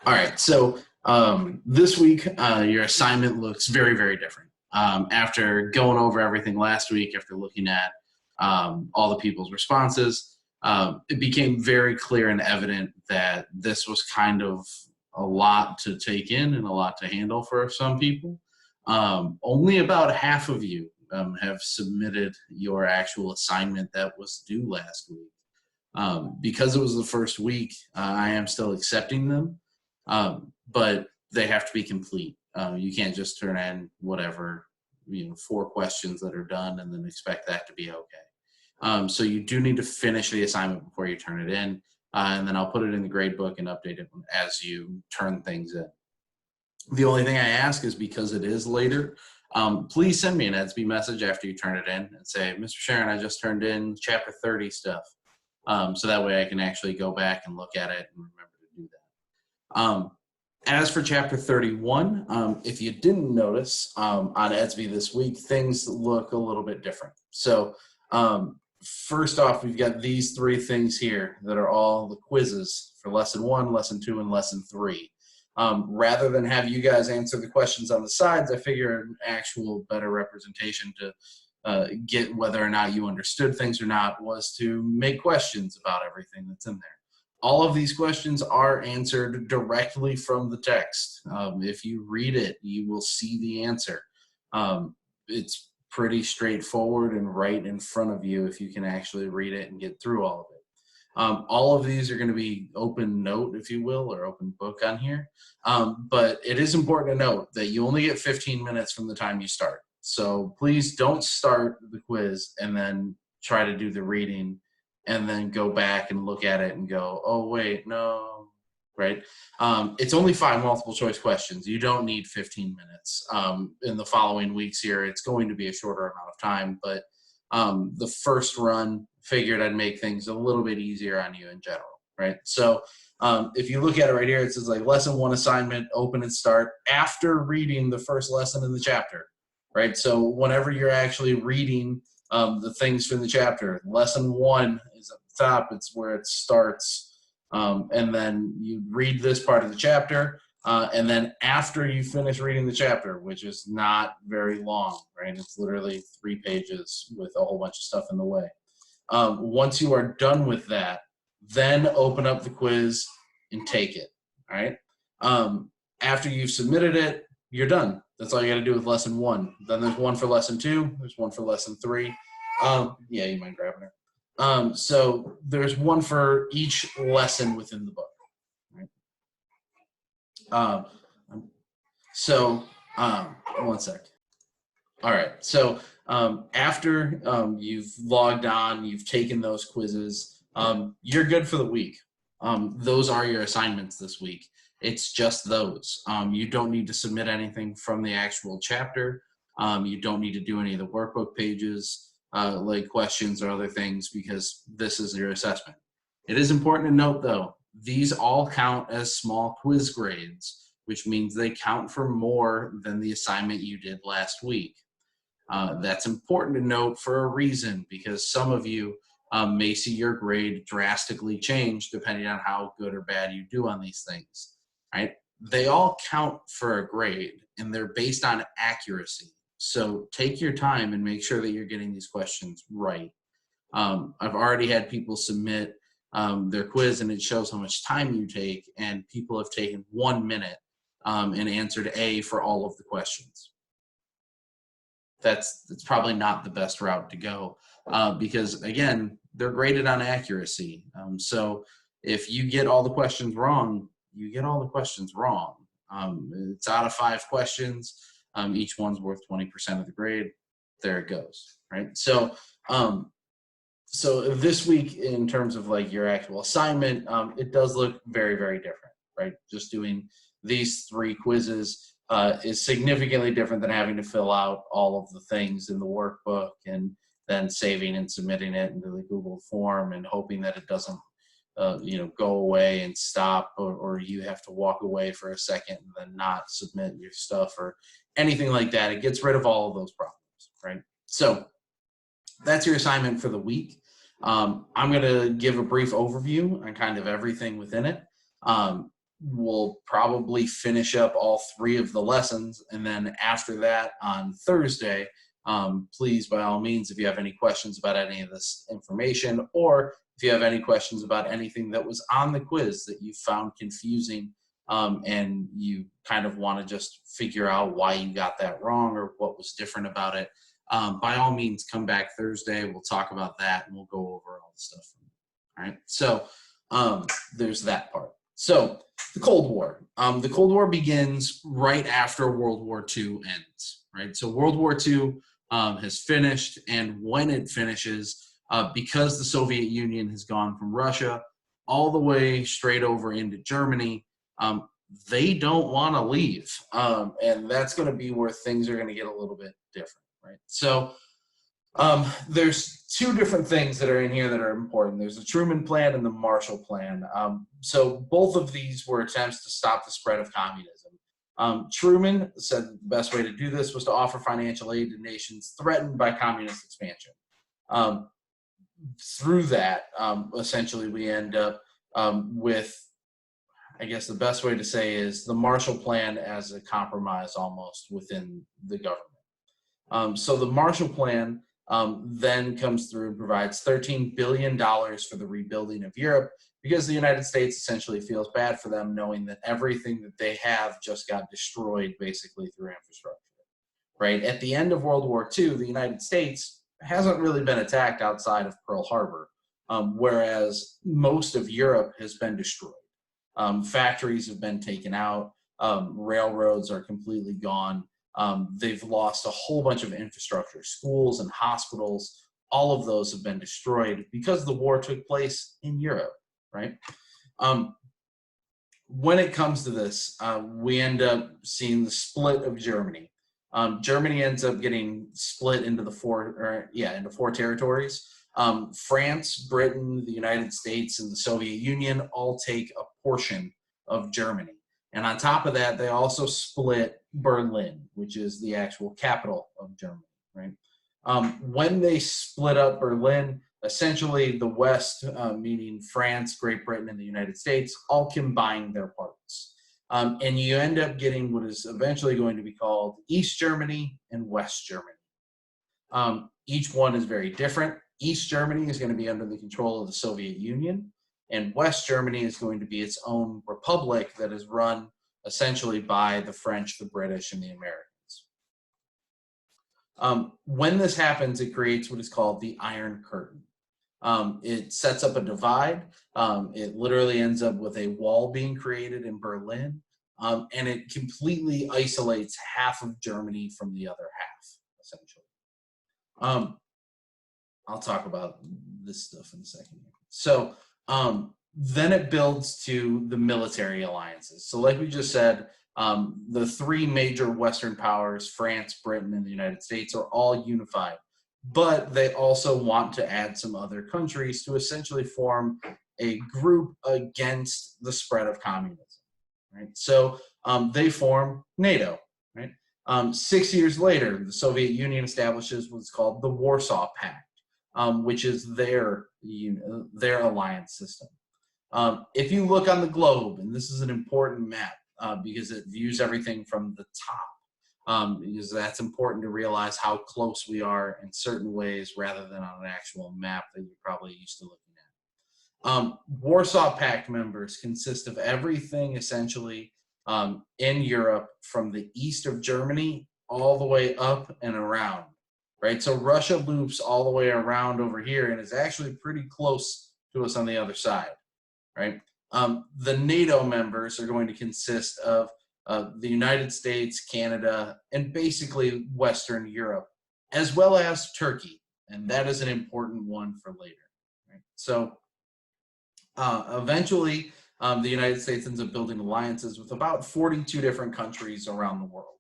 All right, so this week your assignment looks very, very different. After going over everything last week, after looking at all the people's responses, it became very clear and evident that this was kind of a lot to take in and a lot to handle for some people. Only about half of you have submitted your actual assignment that was due last week. Because it was the first week, I am still accepting them. But they have to be complete. You can't just turn in whatever, 4 questions that are done and then expect that to be okay. So you do need to finish the assignment before you turn it in, and then I'll put it in the grade book and update it as you turn things in. The only thing I ask is, because it is later, please send me an EDSB message after you turn it in and say, Mr. Sharon, I just turned in chapter 30 stuff. So that way I can actually go back and look at it and remember to do that. As for chapter 31, if you didn't notice, on EDSB this week, things look a little bit different. So first off, we've got these 3 things here that are all the quizzes for lesson 1, lesson 2, and lesson 3. Rather than have you guys answer the questions on the sides, I figure an actual better representation to get whether or not you understood things or not was to make questions about everything that's in there. All of these questions are answered directly from the text. If you read it, you will see the answer. It's pretty straightforward and right in front of you if you can actually read it and get through all of it. All of these are going to be open note, if you will, or open book on here. But it is important to note that you only get 15 minutes from the time you start. So please don't start the quiz and then try to do the reading and then go back and look at it and go, oh, wait, no, right? It's only 5 multiple choice questions. You don't need 15 minutes. In the following weeks here, it's going to be a shorter amount of time, but the first run figured I'd make things a little bit easier on you in general, right? So if you look at it right here, it says like lesson 1 assignment, open and start after reading the first lesson in the chapter, right? So whenever you're actually reading the things from the chapter, lesson 1 is at the top. It's where it starts. And then you read this part of the chapter. And then after you finish reading the chapter, which is not very long, right? It's literally 3 pages with a whole bunch of stuff in the way. Once you are done with that, then open up the quiz and take it, all right? After you've submitted it, you're done. That's all you got to do with lesson 1. Then there's 1 for lesson 2. There's 1 for lesson 3. Yeah, you mind grabbing her. So there's 1 for each lesson within the book. Right? One sec. All right. So after you've logged on, you've taken those quizzes, you're good for the week. Those are your assignments this week. It's just those. You don't need to submit anything from the actual chapter. You don't need to do any of the workbook pages, like questions or other things, because this is your assessment. It is important to note, though, these all count as small quiz grades, which means they count for more than the assignment you did last week. That's important to note for a reason, because some of you may see your grade drastically change depending on how good or bad you do on these things. Right? They all count for a grade, and they're based on accuracy. So take your time and make sure that you're getting these questions right. I've already had people submit their quiz, and it shows how much time you take, and people have taken 1 minute and answered A for all of the questions. That's probably not the best route to go, because, again, they're graded on accuracy. So if you get all the questions wrong, you get all the questions wrong. It's out of 5 questions. Each one's worth 20% of the grade. There it goes, right? So this week, in terms of like your actual assignment, it does look very, very different, right? Just doing these 3 quizzes is significantly different than having to fill out all of the things in the workbook and then saving and submitting it into the Google form and hoping that it doesn't go away and stop, or you have to walk away for a second and then not submit your stuff or anything like that. It gets rid of all of those problems, right? So that's your assignment for the week. I'm going to give a brief overview on kind of everything within it. we'll probably finish up all 3 of the lessons. And then after that on Thursday, please, by all means, if you have any questions about any of this information, or if you have any questions about anything that was on the quiz that you found confusing, and you kind of want to just figure out why you got that wrong or what was different about it, by all means, come back Thursday. We'll talk about that and we'll go over all the stuff. All right. So there's that part. So the Cold War. The Cold War begins right after World War II ends. Right. So World War II has finished, and when it finishes, because the Soviet Union has gone from Russia all the way straight over into Germany, they don't want to leave, and that's going to be where things are going to get a little bit different, right? So there's 2 different things that are in here that are important. There's the Truman Plan and the Marshall Plan. So both of these were attempts to stop the spread of communism. Truman said that the best way to do this was to offer financial aid to nations threatened by communist expansion. Through that, essentially, we end up with, I guess the best way to say is the Marshall Plan as a compromise almost within the government. So the Marshall Plan then comes through and provides $13 billion for the rebuilding of Europe, because the United States essentially feels bad for them, knowing that everything that they have just got destroyed basically through infrastructure. Right? At the end of World War II, the United States hasn't really been attacked outside of Pearl Harbor, whereas most of Europe has been destroyed. Factories have been taken out. Railroads are completely gone. They've lost a whole bunch of infrastructure, schools and hospitals. All of those have been destroyed because the war took place in Europe, right? When it comes to this, we end up seeing the split of Germany. Germany ends up getting split into 4 territories. France, Britain, the United States, and the Soviet Union all take a portion of Germany. And on top of that, they also split Berlin, which is the actual capital of Germany, right? When they split up Berlin, essentially the West, meaning France, Great Britain, and the United States, all combine their parts. And you end up getting what is eventually going to be called East Germany and West Germany. Each one is very different. East Germany is going to be under the control of the Soviet Union, and West Germany is going to be its own republic that is run essentially by the French, the British, and the Americans. When this happens, it creates what is called the Iron Curtain. It sets up a divide. It literally ends up with a wall being created in Berlin, and it completely isolates half of Germany from the other half, essentially. I'll talk about this stuff in a second. So then it builds to the military alliances. So like we just said, the 3 major Western powers, France, Britain, and the United States, are all unified. But they also want to add some other countries to essentially form a group against the spread of communism. Right? So they form NATO. Right? 6 years later, the Soviet Union establishes what's called the Warsaw Pact, which is their alliance system. If you look on the globe, and this is an important map because it views everything from the top, because that's important to realize how close we are in certain ways rather than on an actual map that you're probably used to looking at. Warsaw Pact members consist of everything essentially in Europe from the east of Germany all the way up and around. Right, so Russia loops all the way around over here and is actually pretty close to us on the other side, right? The NATO members are going to consist of the United States, Canada, and basically Western Europe, as well as Turkey, and that is an important one for later. Right? So eventually, the United States ends up building alliances with about 42 different countries around the world.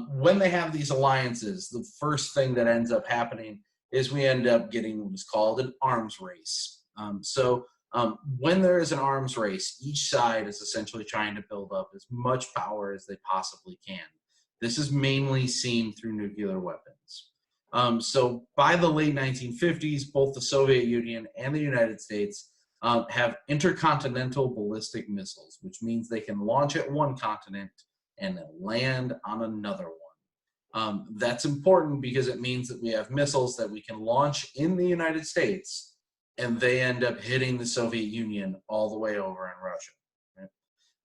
When they have these alliances, the first thing that ends up happening is we end up getting what is called an arms race. When there is an arms race, each side is essentially trying to build up as much power as they possibly can. This is mainly seen through nuclear weapons. So by the late 1950s, both the Soviet Union and the United States have intercontinental ballistic missiles, which means they can launch at one continent and land on another one. That's important because it means that we have missiles that we can launch in the United States, and they end up hitting the Soviet Union all the way over in Russia.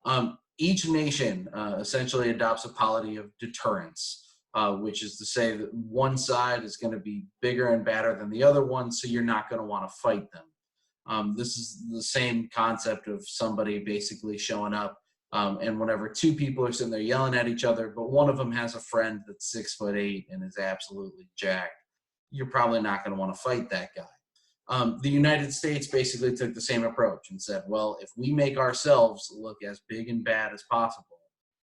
Right? Each nation essentially adopts a policy of deterrence, which is to say that one side is going to be bigger and badder than the other one, so you're not going to want to fight them. This is the same concept of somebody basically showing up, and whenever two people are sitting there yelling at each other, but one of them has a friend that's 6'8" and is absolutely jacked, you're probably not going to want to fight that guy. The United States basically took the same approach and said, well, if we make ourselves look as big and bad as possible,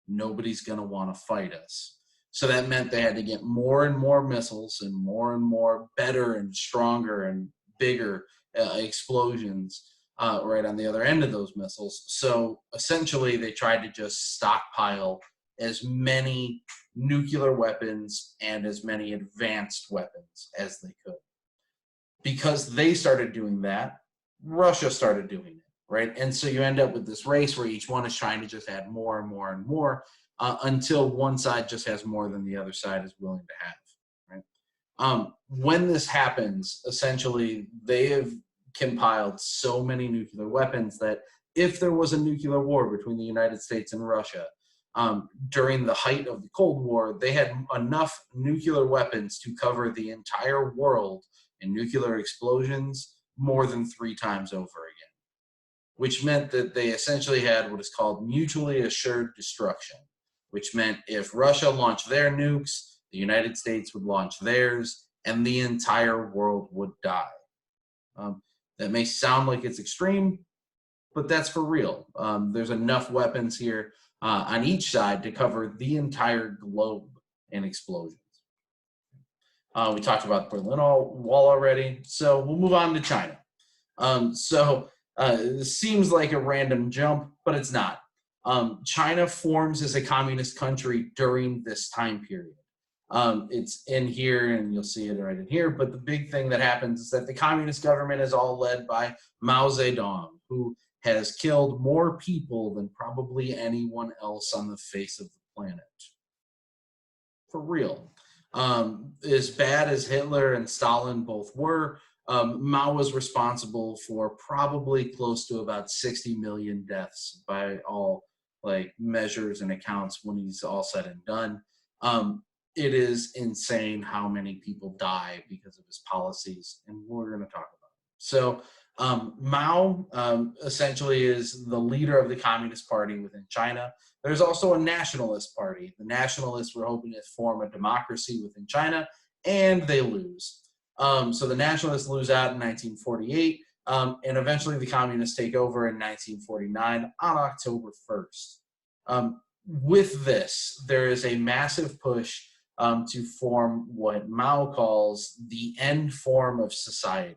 nobody's going to want to fight us. So that meant they had to get more and more missiles and more better and stronger and bigger explosions right on the other end of those missiles. So essentially they tried to just stockpile as many nuclear weapons and as many advanced weapons as they could. Because they started doing that, Russia started doing it, right? And so you end up with this race where each one is trying to just add more and more and more until one side just has more than the other side is willing to have, right? When this happens, essentially, they have compiled so many nuclear weapons that if there was a nuclear war between the United States and Russia, during the height of the Cold War, they had enough nuclear weapons to cover the entire world in nuclear explosions more than 3 times over again, which meant that they essentially had what is called mutually assured destruction, which meant if Russia launched their nukes, the United States would launch theirs, and the entire world would die. That may sound like it's extreme, but that's for real. There's enough weapons here on each side to cover the entire globe in explosions. We talked about the Berlin Wall already, so we'll move on to China. This seems like a random jump, but it's not. China forms as a communist country during this time period. It's in here, and you'll see it right in here, but the big thing that happens is that the communist government is all led by Mao Zedong, who has killed more people than probably anyone else on the face of the planet. For real. As bad as Hitler and Stalin both were, Mao was responsible for probably close to about 60 million deaths by all measures and accounts when he's all said and done. It is insane how many people die because of his policies, and we're going to talk about it. So Mao essentially is the leader of the Communist Party within China. There's also a nationalist party. The nationalists were hoping to form a democracy within China, and they lose. So the nationalists lose out in 1948, and eventually the communists take over in 1949 on October 1st. With this, there is a massive push to form what Mao calls the end form of society.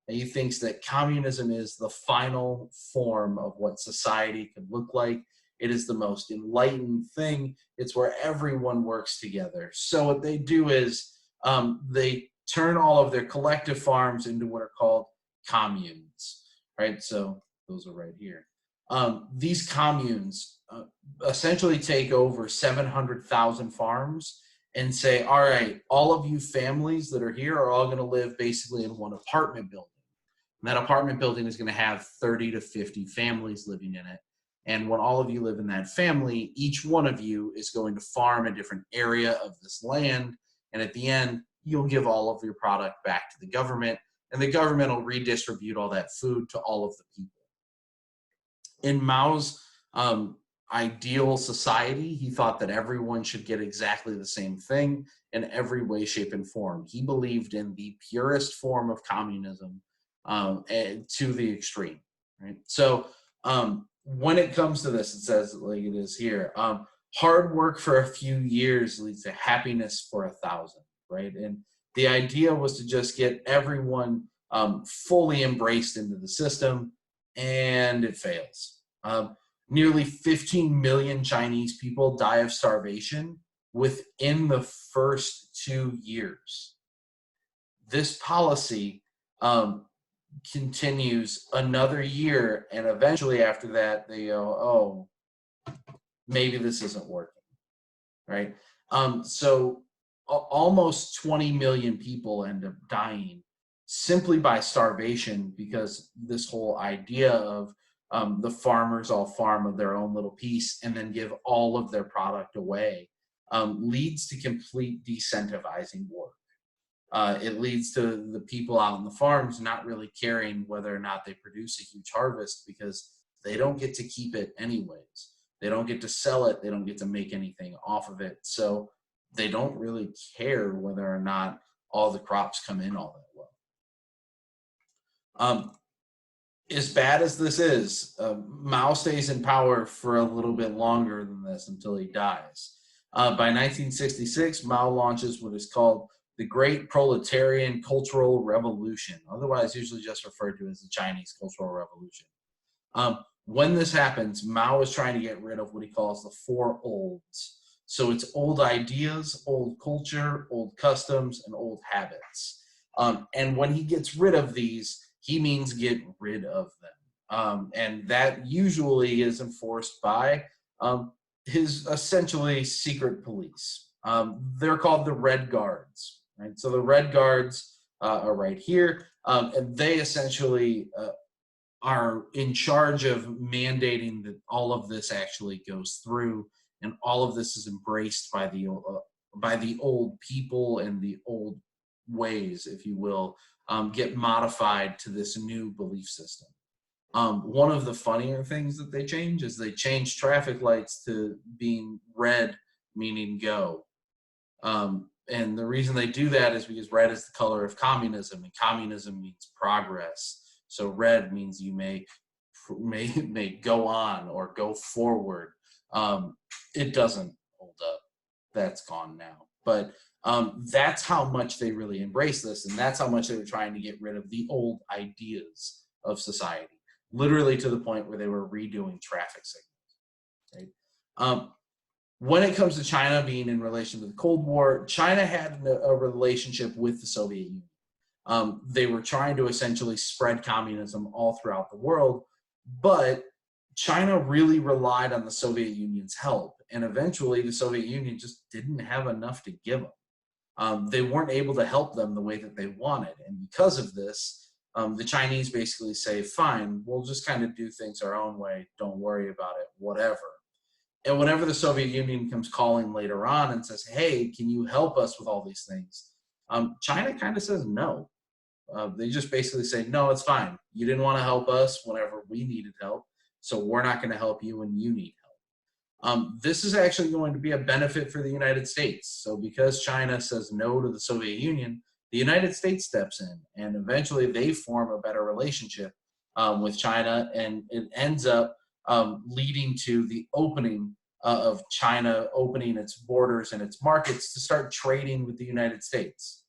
And he thinks that communism is the final form of what society could look like. It is the most enlightened thing. It's where everyone works together. So what they do is they turn all of their collective farms into what are called communes, right? So those are right here. These communes essentially take over 700,000 farms and say, all right, all of you families that are here are all going to live basically in one apartment building. And that apartment building is going to have 30 to 50 families living in it. And when all of you live in that family, each one of you is going to farm a different area of this land. And at the end, you'll give all of your product back to the government, and the government will redistribute all that food to all of the people. In Mao's ideal society, he thought that everyone should get exactly the same thing in every way, shape, and form. He believed in the purest form of communism to the extreme, right? So when it comes to this, it says like it is here, hard work for a few years leads to happiness for 1,000, right? And the idea was to just get everyone fully embraced into the system, and it fails. Nearly 15 million Chinese people die of starvation within the first 2 years. This policy continues another year, and eventually after that, they go, oh, maybe this isn't working, right? So almost 20 million people end up dying simply by starvation, because this whole idea of the farmers all farm of their own little piece and then give all of their product away leads to complete decentralizing work. It leads to the people out on the farms not really caring whether or not they produce a huge harvest, because they don't get to keep it anyways. They don't get to sell it. They don't get to make anything off of it. So they don't really care whether or not all the crops come in all that well. As bad as this is, Mao stays in power for a little bit longer than this until he dies. By 1966, Mao launches what is called the Great Proletarian Cultural Revolution, otherwise usually just referred to as the Chinese Cultural Revolution. When this happens, Mao is trying to get rid of what he calls the four olds. So it's old ideas, old culture, old customs, and old habits. And when he gets rid of these, he means get rid of them. And that usually is enforced by his essentially secret police. They're called the Red Guards, right? So the Red Guards are right here, and they essentially are in charge of mandating that all of this actually goes through, and all of this is embraced by the old people, and the old ways, if you will, get modified to this new belief system. One of the funnier things that they change is they change traffic lights to being red, meaning go. And the reason they do that is because red is the color of communism, and communism means progress. So red means you may go on or go forward. It doesn't hold up. That's gone now. But that's how much they really embrace this, and that's how much they were trying to get rid of the old ideas of society, literally to the point where they were redoing traffic signals. Right? When it comes to China being in relation to the Cold War, China had a relationship with the Soviet Union. They were trying to essentially spread communism all throughout the world, but China really relied on the Soviet Union's help, and eventually the Soviet Union just didn't have enough to give them. They weren't able to help them the way that they wanted, and because of this, the Chinese basically say, fine, we'll just kind of do things our own way, don't worry about it, whatever. And whenever the Soviet Union comes calling later on and says, hey, can you help us with all these things? China kind of says no. They just basically say, no, it's fine. You didn't want to help us whenever we needed help, so we're not going to help you when you need help. This is actually going to be a benefit for the United States. So because China says no to the Soviet Union, the United States steps in, and eventually they form a better relationship with China, and it ends up leading to the opening of China opening its borders and its markets to start trading with the United States.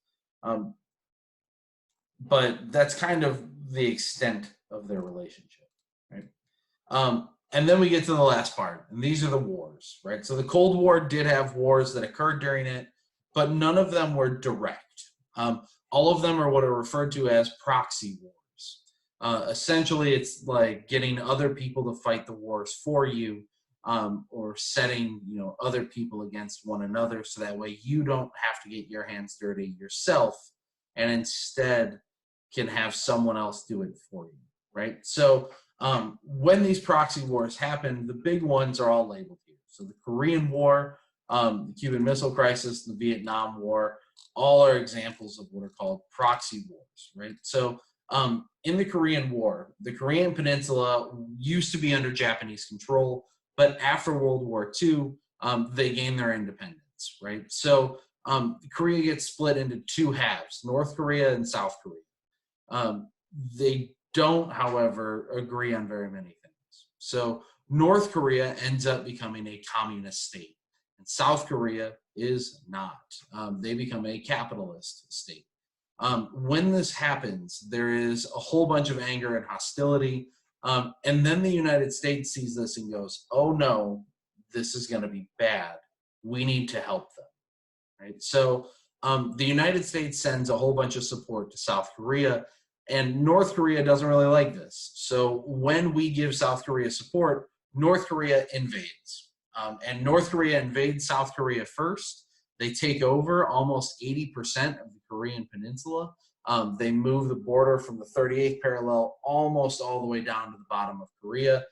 But that's kind of the extent of their relationship, right? And then we get to the last part, and these are the wars, right? So the Cold War did have wars that occurred during it, but none of them were direct. All of them are what are referred to as proxy wars. Essentially, it's like getting other people to fight the wars for you, or setting other people against one another, so that way you don't have to get your hands dirty yourself, and instead can have someone else do it for you, right? So when these proxy wars happen, the big ones are all labeled here. So the Korean War, the Cuban Missile Crisis, the Vietnam War, all are examples of what are called proxy wars, right? So in the Korean War, the Korean Peninsula used to be under Japanese control, but after World War II, they gained their independence, right? So Korea gets split into two halves, North Korea and South Korea. They don't, however, agree on very many things. So North Korea ends up becoming a communist state, and South Korea is not. They become a capitalist state. When this happens, there is a whole bunch of anger and hostility, and then the United States sees this and goes, oh no, this is going to be bad. We need to help them, right? So the United States sends a whole bunch of support to South Korea, And North Korea doesn't really like this. So when we give South Korea support, North Korea invades. And North Korea invades South Korea first. They take over almost 80% of the Korean peninsula. They move the border from the 38th parallel almost all the way down to the bottom of Korea.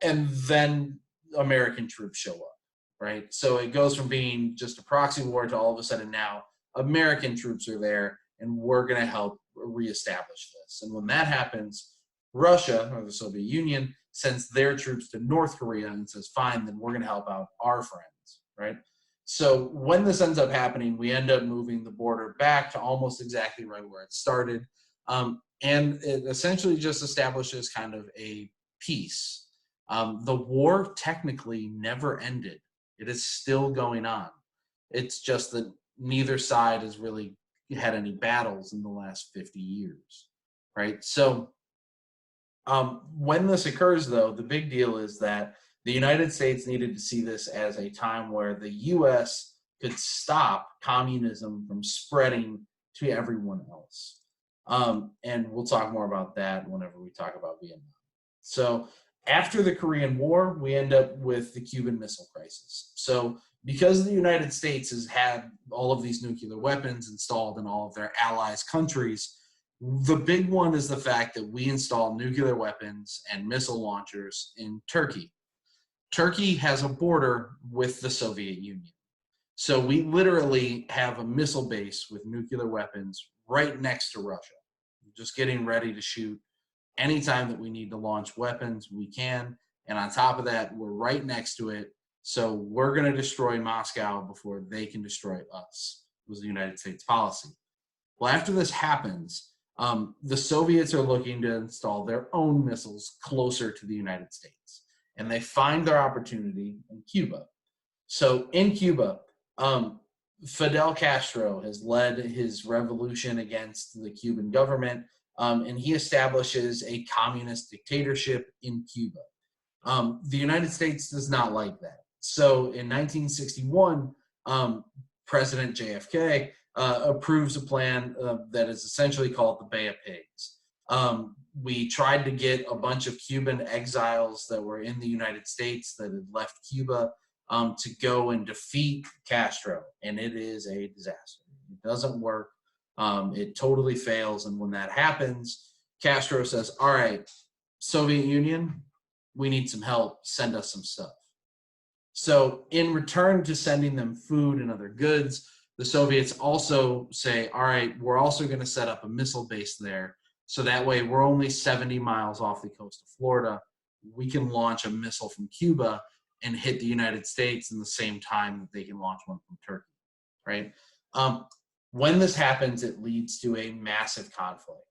And then American troops show up, right? So it goes from being just a proxy war to all of a sudden now American troops are there and we're going to help reestablish this. And when that happens, Russia, or the Soviet Union, sends their troops to North Korea and says, fine, then we're going to help out our friends, right? So when this ends up happening, we end up moving the border back to almost exactly right where it started. And it essentially just establishes kind of a peace. The war technically never ended. It is still going on. It's just that neither side has really had any battles in the last 50 years, right? So when this occurs, though, the big deal is that the United States needed to see this as a time where the U.S. could stop communism from spreading to everyone else. And we'll talk more about that whenever we talk about Vietnam. So after the Korean War, we end up with the Cuban Missile Crisis. So because the United States has had all of these nuclear weapons installed in all of their allies' countries, the big one is the fact that we install nuclear weapons and missile launchers in Turkey. Turkey has a border with the Soviet Union. So we literally have a missile base with nuclear weapons right next to Russia, just getting ready to shoot. Anytime that we need to launch weapons, we can. And on top of that, we're right next to it. So we're going to destroy Moscow before they can destroy us, was the United States policy. Well, after this happens, the Soviets are looking to install their own missiles closer to the United States. And they find their opportunity in Cuba. So in Cuba, Fidel Castro has led his revolution against the Cuban government, and he establishes a communist dictatorship in Cuba. The United States does not like that. So in 1961, President JFK approves a plan that is essentially called the Bay of Pigs. We tried to get a bunch of Cuban exiles that were in the United States that had left Cuba to go and defeat Castro, and it is a disaster. It doesn't work. It totally fails, and when that happens, Castro says, all right, Soviet Union, we need some help. Send us some stuff. So in return to sending them food and other goods, the Soviets also say, all right, we're also going to set up a missile base there. So that way we're only 70 miles off the coast of Florida. We can launch a missile from Cuba and hit the United States in the same time that they can launch one from Turkey, right? When this happens, it leads to a massive conflict.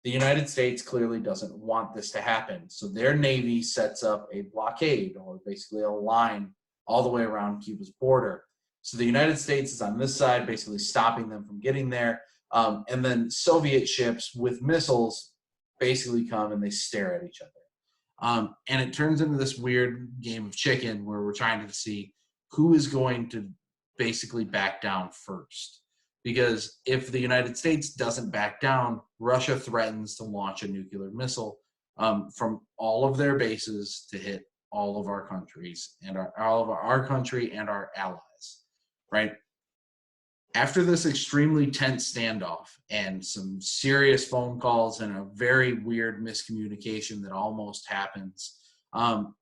The United States clearly doesn't want this to happen. So their Navy sets up a blockade, or basically a line all the way around Cuba's border. So the United States is on this side, basically stopping them from getting there. And then Soviet ships with missiles basically come and they stare at each other. And it turns into this weird game of chicken where we're trying to see who is going to basically back down first. Because if the United States doesn't back down, Russia threatens to launch a nuclear missile from all of their bases to hit all of our countries and all of our country and our allies, right? After this extremely tense standoff and some serious phone calls and a very weird miscommunication that almost happens,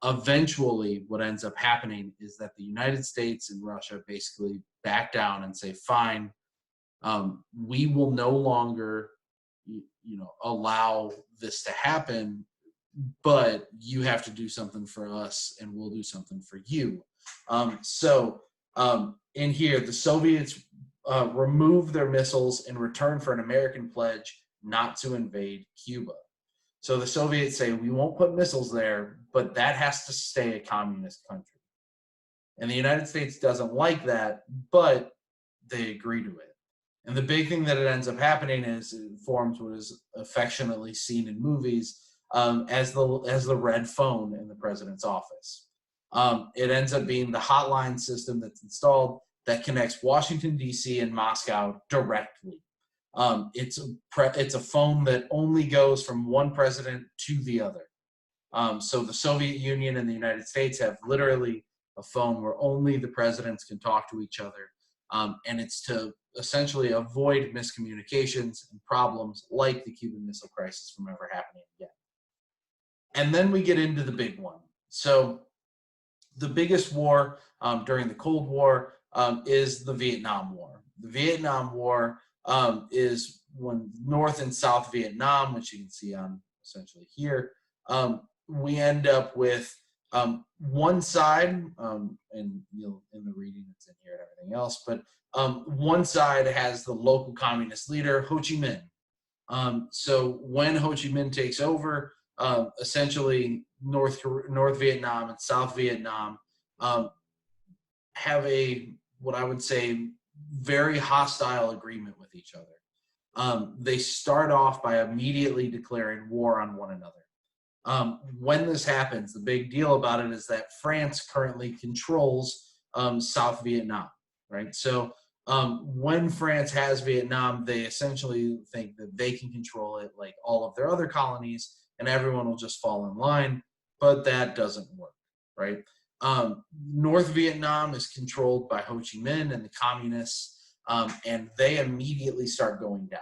eventually what ends up happening is that the United States and Russia basically back down and say, fine, we will no longer, allow this to happen, but you have to do something for us and we'll do something for you. In here, the Soviets remove their missiles in return for an American pledge not to invade Cuba. So the Soviets say, we won't put missiles there, but that has to stay a communist country. And the United States doesn't like that, but they agree to it. And the big thing that it ends up happening is it forms what is affectionately seen in movies as the red phone in the president's office. It ends up being the hotline system that's installed that connects Washington, D.C. and Moscow directly. It's a phone that only goes from one president to the other. So the Soviet Union and the United States have literally a phone where only the presidents can talk to each other. And it's to essentially avoid miscommunications and problems like the Cuban Missile Crisis from ever happening again. And then we get into the big one. So the biggest war during the Cold War is the Vietnam War. The Vietnam War is when North and South Vietnam, which you can see on essentially here, we end up with one side, and in the reading it's in here and everything else, but one side has the local communist leader, Ho Chi Minh. So when Ho Chi Minh takes over, essentially North Vietnam and South Vietnam have what I would say, very hostile agreement with each other. They start off by immediately declaring war on one another. When this happens, the big deal about it is that France currently controls South Vietnam, right? So when France has Vietnam, they essentially think that they can control it like all of their other colonies, and everyone will just fall in line, but that doesn't work, right? North Vietnam is controlled by Ho Chi Minh and the communists, and they immediately start going down.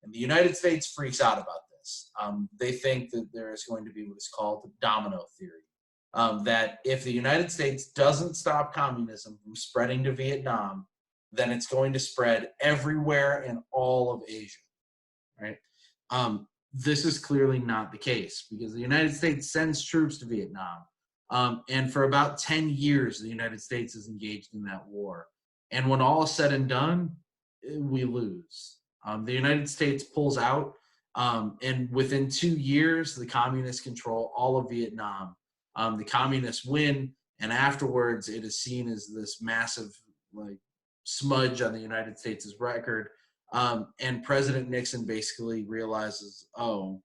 And the United States freaks out about this. They think that there is going to be what is called the Domino Theory, that if the United States doesn't stop communism from spreading to Vietnam, then it's going to spread everywhere in all of Asia, right? This is clearly not the case because the United States sends troops to Vietnam. And for about 10 years, the United States is engaged in that war. And when all is said and done, we lose. The United States pulls out, and within 2 years, the communists control all of Vietnam. The communists win, and afterwards, it is seen as this massive smudge on the United States' record. And President Nixon basically realizes, oh,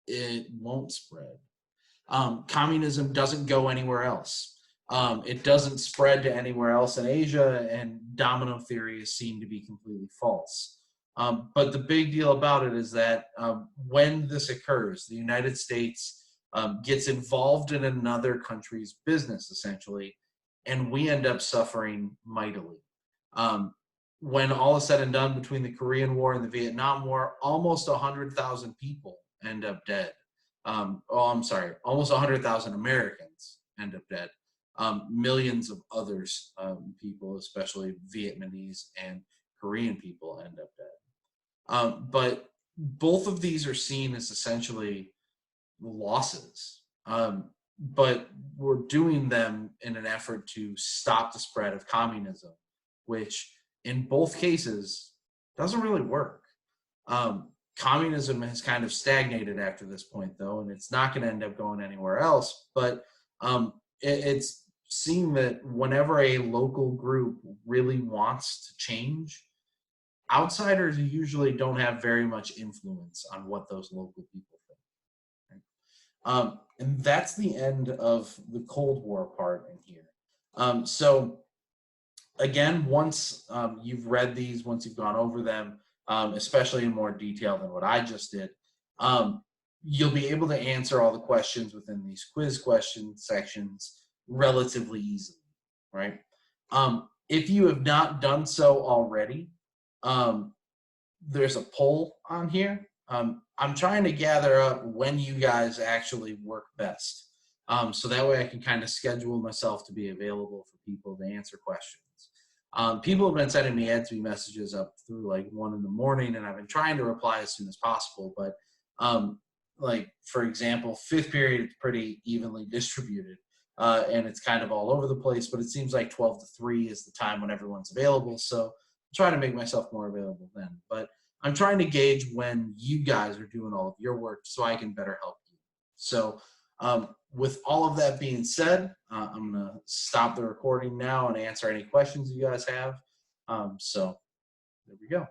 it won't spread. Communism doesn't go anywhere else. It doesn't spread to anywhere else in Asia, and domino theory is seen to be completely false. But the big deal about it is that when this occurs, the United States gets involved in another country's business, essentially, and we end up suffering mightily. When all is said and done between the Korean War and the Vietnam War, almost 100,000 people end up dead. Almost 100,000 Americans end up dead. Millions of others, people, especially Vietnamese and Korean people, end up dead. But both of these are seen as essentially losses. But we're doing them in an effort to stop the spread of communism, which in both cases doesn't really work. Communism has kind of stagnated after this point, though, and it's not going to end up going anywhere else. But it's seen that whenever a local group really wants to change, outsiders usually don't have very much influence on what those local people think. Right? And that's the end of the Cold War part in here. So again, once you've read these, once you've gone over them, especially in more detail than what I just did, you'll be able to answer all the questions within these quiz question sections relatively easily, right? If you have not done so already, there's a poll on here. I'm trying to gather up when you guys actually work best. So that way I can kind of schedule myself to be available for people to answer questions. People have been sending me Ed messages up through like 1 in the morning, and I've been trying to reply as soon as possible. But like, for example, 5th period, it's pretty evenly distributed, and it's kind of all over the place, but it seems like 12 to 3 is the time when everyone's available. So I'm trying to make myself more available then. But I'm trying to gauge when you guys are doing all of your work so I can better help you. So with all of that being said, I'm going to stop the recording now and answer any questions you guys have. So there we go.